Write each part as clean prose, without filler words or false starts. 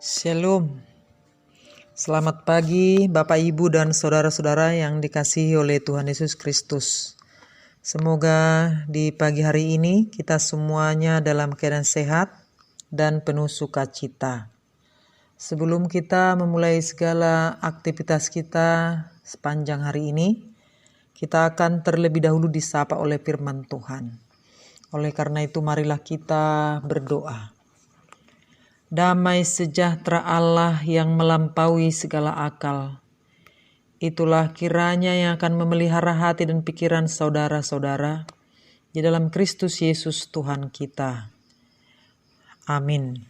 Shalom. Selamat pagi Bapak Ibu dan saudara-saudara yang dikasihi oleh Tuhan Yesus Kristus. Semoga di pagi hari ini kita semuanya dalam keadaan sehat dan penuh sukacita. Sebelum kita memulai segala aktivitas kita sepanjang hari ini, kita akan terlebih dahulu disapa oleh firman Tuhan. Oleh karena itu marilah kita berdoa. Damai sejahtera Allah yang melampaui segala akal, itulah kiranya yang akan memelihara hati dan pikiran saudara-saudara di dalam Kristus Yesus Tuhan kita. Amin.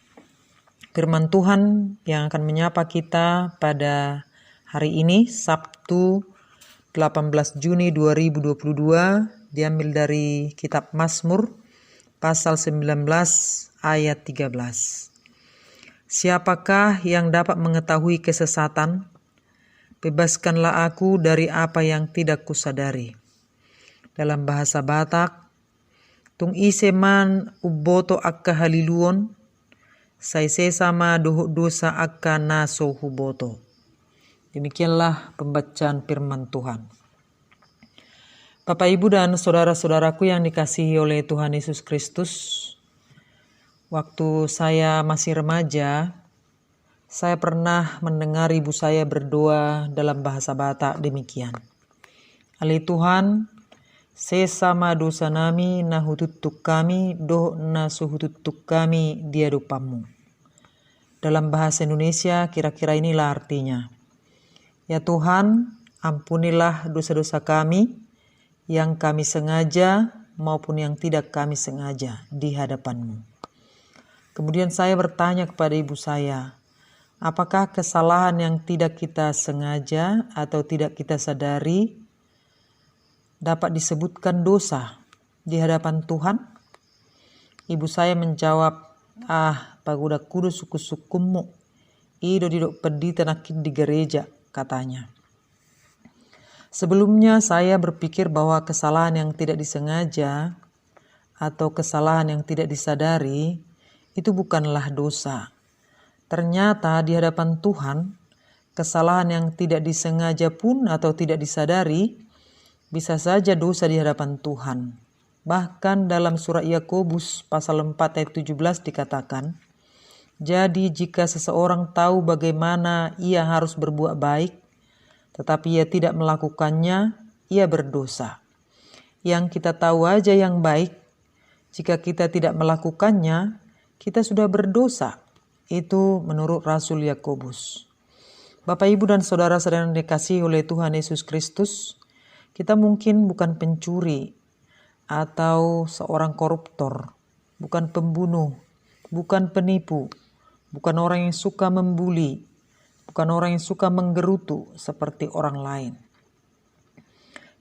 Firman Tuhan yang akan menyapa kita pada hari ini, Sabtu 18 Juni 2022, diambil dari kitab Mazmur pasal 19 ayat 13. Siapakah yang dapat mengetahui kesesatan? Bebaskanlah aku dari apa yang tidak kusadari. Dalam bahasa Batak, tung ise man uboto akka haliluon, saise sama dosa akka naso huboto. Demikianlah pembacaan firman Tuhan. Bapak, Ibu, dan saudara-saudaraku yang dikasihi oleh Tuhan Yesus Kristus, waktu saya masih remaja, saya pernah mendengar ibu saya berdoa dalam bahasa Batak demikian. Ali Tuhan, sesama dosa nami na hututuk kami, doh na suhututuk kami dia dupamu. Dalam bahasa Indonesia kira-kira inilah artinya. Ya Tuhan, ampunilah dosa-dosa kami yang kami sengaja maupun yang tidak kami sengaja di hadapan-Mu. Kemudian saya bertanya kepada ibu saya, apakah kesalahan yang tidak kita sengaja atau tidak kita sadari dapat disebutkan dosa di hadapan Tuhan? Ibu saya menjawab, paguda kudu suku-sukumu, ido didok pedi tenakit di gereja, katanya. Sebelumnya saya berpikir bahwa kesalahan yang tidak disengaja atau kesalahan yang tidak disadari itu bukanlah dosa. Ternyata di hadapan Tuhan, kesalahan yang tidak disengaja pun atau tidak disadari bisa saja dosa di hadapan Tuhan. Bahkan dalam surat Yakobus pasal 4 ayat 17 dikatakan, jadi jika seseorang tahu bagaimana ia harus berbuat baik, tetapi ia tidak melakukannya, ia berdosa. Yang kita tahu aja yang baik, jika kita tidak melakukannya, kita sudah berdosa. Itu menurut Rasul Yakobus. Bapak, Ibu, dan saudara-saudara yang dikasihi oleh Tuhan Yesus Kristus, kita mungkin bukan pencuri atau seorang koruptor, bukan pembunuh, bukan penipu, bukan orang yang suka membuli, bukan orang yang suka menggerutu seperti orang lain.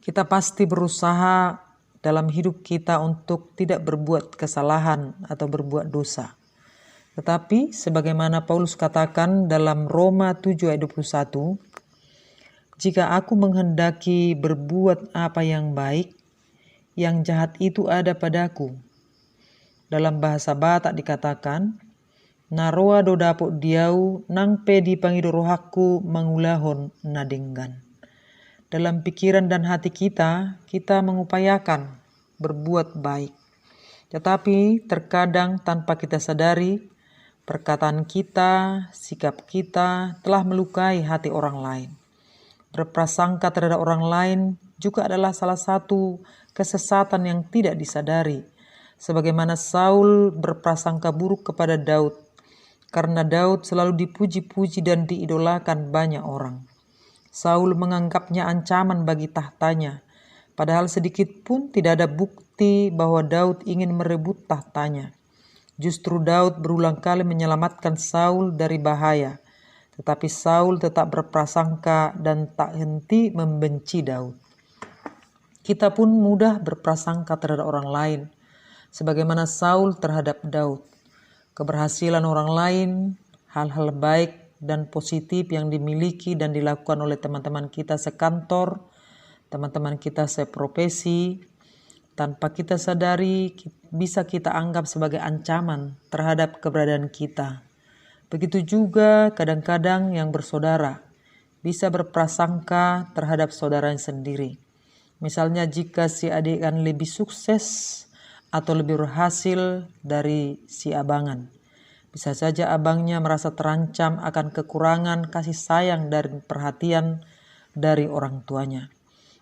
Kita pasti berusaha dalam hidup kita untuk tidak berbuat kesalahan atau berbuat dosa. Tetapi sebagaimana Paulus katakan dalam Roma 7 ayat 21, jika aku menghendaki berbuat apa yang baik, yang jahat itu ada padaku. Dalam bahasa Batak dikatakan, naroa do dapok diau nang pedi pangido rohaku mangulahon nadenggan. Dalam pikiran dan hati kita mengupayakan berbuat baik. Tetapi terkadang tanpa kita sadari, perkataan kita, sikap kita telah melukai hati orang lain. Berprasangka terhadap orang lain juga adalah salah satu kesesatan yang tidak disadari. Sebagaimana Saul berprasangka buruk kepada Daud, karena Daud selalu dipuji-puji dan diidolakan banyak orang. Saul menganggapnya ancaman bagi tahtanya, padahal sedikit pun tidak ada bukti bahwa Daud ingin merebut tahtanya. Justru Daud berulang kali menyelamatkan Saul dari bahaya, tetapi Saul tetap berprasangka dan tak henti membenci Daud. Kita pun mudah berprasangka terhadap orang lain, sebagaimana Saul terhadap Daud. Keberhasilan orang lain, hal-hal baik dan positif yang dimiliki dan dilakukan oleh teman-teman kita sekantor, teman-teman kita seprofesi, tanpa kita sadari bisa kita anggap sebagai ancaman terhadap keberadaan kita. Begitu juga kadang-kadang yang bersaudara bisa berprasangka terhadap saudaranya sendiri. Misalnya jika si adik kan lebih sukses atau lebih berhasil dari si abangan. Bisa saja abangnya merasa terancam akan kekurangan kasih sayang dan perhatian dari orang tuanya.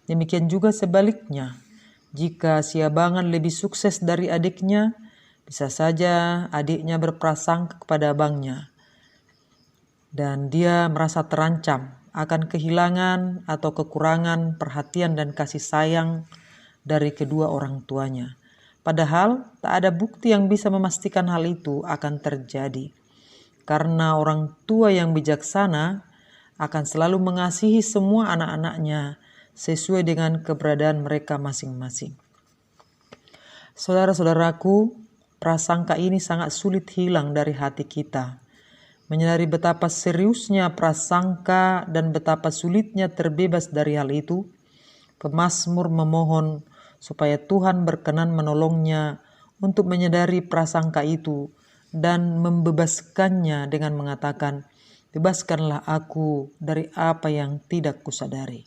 Demikian juga sebaliknya, jika si abangan lebih sukses dari adiknya, bisa saja adiknya berprasangka kepada abangnya dan dia merasa terancam akan kehilangan atau kekurangan perhatian dan kasih sayang dari kedua orang tuanya. Padahal tak ada bukti yang bisa memastikan hal itu akan terjadi. Karena orang tua yang bijaksana akan selalu mengasihi semua anak-anaknya sesuai dengan keberadaan mereka masing-masing. Saudara-saudaraku, prasangka ini sangat sulit hilang dari hati kita. Menyadari betapa seriusnya prasangka dan betapa sulitnya terbebas dari hal itu, pemazmur memohon supaya Tuhan berkenan menolongnya untuk menyadari prasangka itu dan membebaskannya dengan mengatakan, "Bebaskanlah aku dari apa yang tidak kusadari."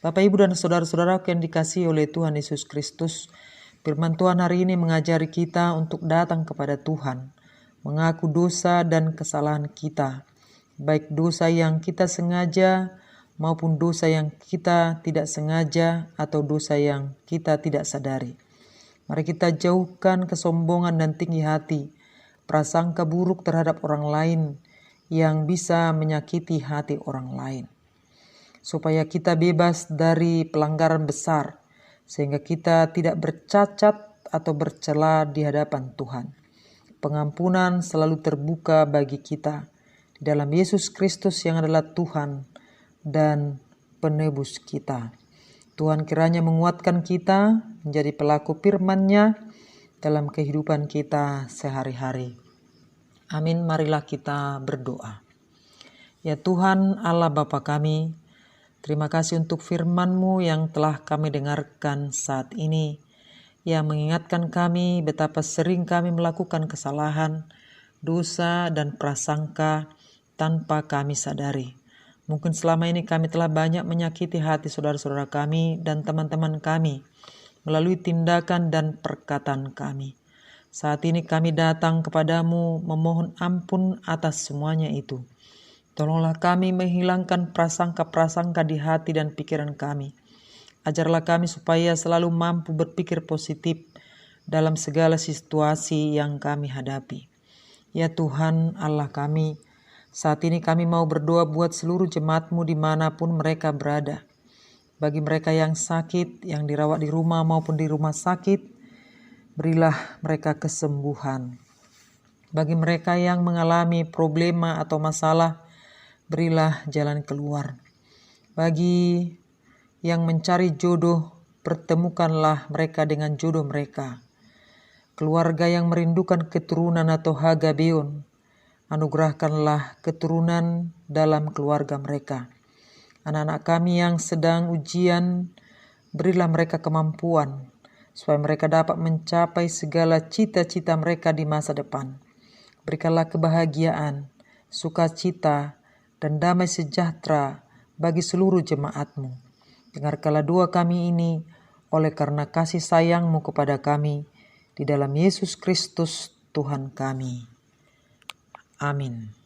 Bapak, Ibu, dan saudara-saudaraku yang dikasihi oleh Tuhan Yesus Kristus, firman Tuhan hari ini mengajari kita untuk datang kepada Tuhan, mengaku dosa dan kesalahan kita, baik dosa yang kita sengaja maupun dosa yang kita tidak sengaja atau dosa yang kita tidak sadari. Mari kita jauhkan kesombongan dan tinggi hati, prasangka buruk terhadap orang lain yang bisa menyakiti hati orang lain, supaya kita bebas dari pelanggaran besar, sehingga kita tidak bercacat atau bercela di hadapan Tuhan. Pengampunan selalu terbuka bagi kita di dalam Yesus Kristus yang adalah Tuhan dan penebus kita. Tuhan kiranya menguatkan kita menjadi pelaku firman-Nya dalam kehidupan kita sehari-hari. Amin. Marilah kita berdoa. Ya Tuhan Allah Bapa kami, terima kasih untuk firman-Mu yang telah kami dengarkan saat ini, yang mengingatkan kami betapa sering kami melakukan kesalahan, dosa, dan prasangka tanpa kami sadari. Mungkin selama ini kami telah banyak menyakiti hati saudara-saudara kami dan teman-teman kami melalui tindakan dan perkataan kami. Saat ini kami datang kepadamu memohon ampun atas semuanya itu. Tolonglah kami menghilangkan prasangka-prasangka di hati dan pikiran kami. Ajarlah kami supaya selalu mampu berpikir positif dalam segala situasi yang kami hadapi. Ya Tuhan Allah kami, saat ini kami mau berdoa buat seluruh jemaat-Mu dimanapun mereka berada. Bagi mereka yang sakit, yang dirawat di rumah maupun di rumah sakit, berilah mereka kesembuhan. Bagi mereka yang mengalami problema atau masalah, berilah jalan keluar. Bagi yang mencari jodoh, pertemukanlah mereka dengan jodoh mereka. Keluarga yang merindukan keturunan atau hagabeon, anugerahkanlah keturunan dalam keluarga mereka. Anak-anak kami yang sedang ujian, berilah mereka kemampuan, supaya mereka dapat mencapai segala cita-cita mereka di masa depan. Berikanlah kebahagiaan, sukacita, dan damai sejahtera bagi seluruh jemaat-Mu. Dengarkanlah doa kami ini oleh karena kasih sayang-Mu kepada kami di dalam Yesus Kristus Tuhan kami. Amin.